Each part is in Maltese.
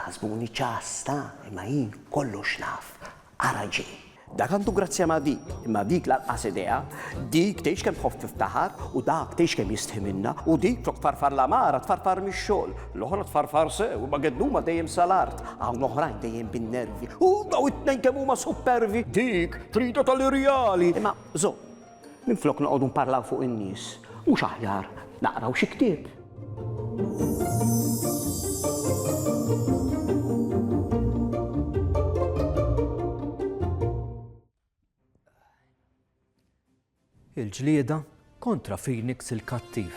ħasbuni ċasta, imma jien kollox naf. Araġi. Dak għandu grazzja ma' dik, imma dik laqqas idea, dik tgħix kemm tħoff tiftaħar u dak tgħix kemm jistħi minna u dik tfarfar la mara tfarfar mix-xogħol, l-oħra tfarfar sew u ma gednuma dejjem sal-art, hawn oħrajn dejjem bin-nervi u daw it-tnejn kemm huma supervi, dik trida tal-irjali. Imma żomm, minflok noqogħdu nparlaw fuq in-nies, mhux aħjar naqraw xi ktieb. Il-ġlieda kontra Phoenix il-kattiv.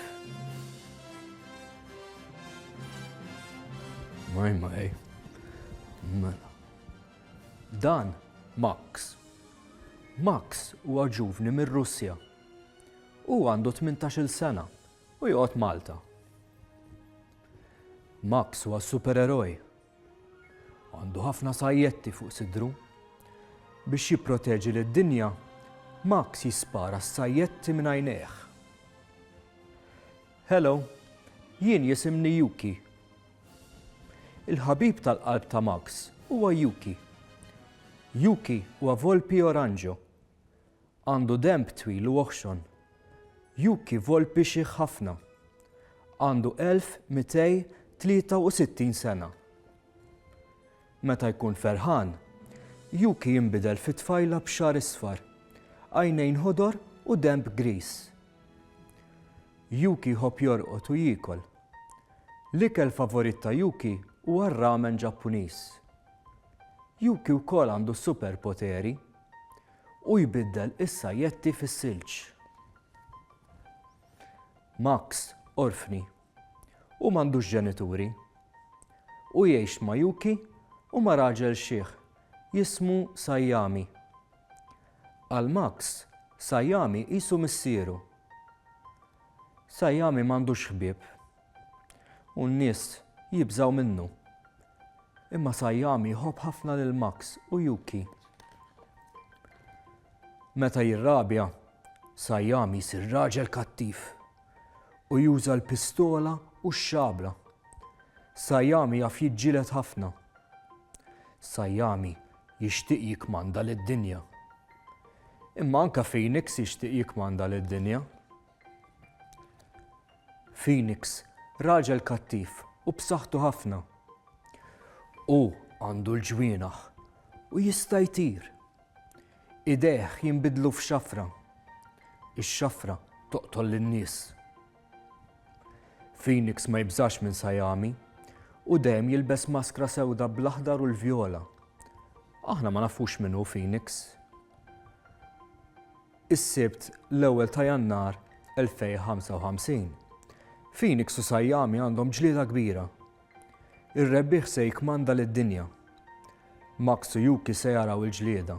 Maj. Mela. Dan Max. Max huwa ġuvni mir-Russja. U għandu 18-il sena u joqgħod Malta. Max huwa supereroj. Għandu ħafna sajjetti fuq sidru biex jipproteġi lid-dinja. Max jispara s-sajjetti minn għajnejh. Hello, jien jisimni Yuki. Il-ħabib tal-qalb ta' Max huwa Yuki. Yuki huwa volpi oranġo. Għandu demb twil u oħxon. Yuki volpi xieħ ħafna. Għandu 1263 sena. Meta jkun ferħan, Yuki jinbidel fit-tfajla b'xar isfar. Għajnejn ħodor u demb gris. Yuki ħobb jorqod u jiekol. L-ikel favorit ta' Yuki huwa r-ramen Ġappuniż. Yuki wkoll għandu superpoteri u jbiddel is-sajjetti fis-silġ. Max orfni u m'għandux ġenituri u jgħix ma' Yuki u ma' raġel xieħ jismu Sayami. Għal Max, Sayami qisu missieru. Sayami m'għandux ħbieb u n-nies jibżgħu minnu. Imma Sayami jħobb ħafna lil Max u Yuki. Meta jirrabja, Sayami jsir raġel kattiv u juża l-pistola u x-xabla. Sayami jaf jiġġieled ħafna. Sayami jixtieq jikmanda lid-dinja. Imma anke Phoenix jixtieq jikmanda lid-dinja. Phoenix raġel kattiv u b'saħħtu ħafna. U għandu l-ġwienaħ u jista' jtir. Ideħ jinbidlu f'xafra. Ix-xafra toqtol lin-nies. Phoenix ma jibżax minn Sayami u dejjem jilbes maskra sewda bl-aħdar u l-vjola. Aħna ma nafux minnu Phoenix. Is-sibt l-ewwel ta' Jannar 2055. Phoenix u Sayami għandhom ġlieda kbira. Ir-rebbieħ se jikmanda lid-dinja. Max u Yuki se jaraw il-ġlieda.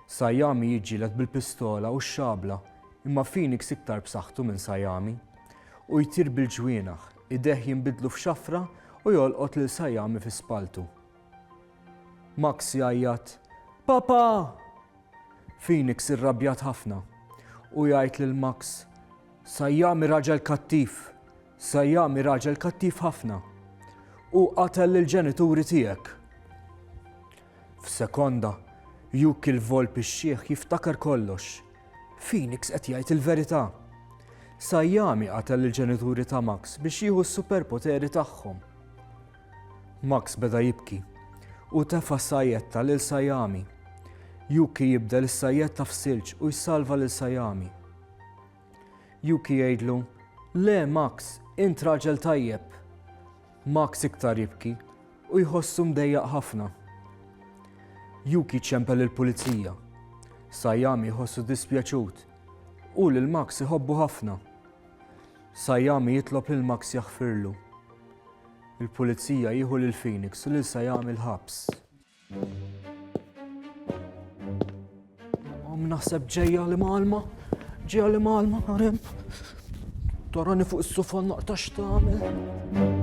Sayami jiġġieled bil-pistola u x-xabla, imma Phoenix iktar b'saħħtu minn Sayami u jtir bil-ġwienaħ, ideħ jinbidlu f'xafra u jolqot lil Sayami fi spaltu. Max jgħajjat, "Papa!" Phoenix irrabjat ħafna u jgħid lil Max, "Sayami raġel kattiv, Sayami raġel kattiv ħafna u qatel il-ġenituri tiegħek." F'sekonda, Yuki l-volpi x-xieħ jiftakar kollox. Phoenix qed jgħid il-verità. Sayami qatel il-ġenituri ta' Max biex jieħu s-superpoteri tagħhom. Max beda jibki u tefa' s-sajjetta lil Sayami. Yuki jibdel is-sajjetta f'silġ u jsalva lil Sayami. Yuki jgħidlu, "Le Max, int raġel tajjeb." Max iktar jibki u jħossu mdejjaq ħafna. Yuki ċempel il-pulizija. Sayami jħossu dispjaċut u lil Max iħobbu ħafna. Sayami jitlob lil Max jaħfirlu. Il-pulizija jieħu lil Phoenix u lil Sayami l-ħabs. Naħseb ġejja li malma, ġejja li malma, għarem. Torani fuq is-sofa naqtax tagħmel.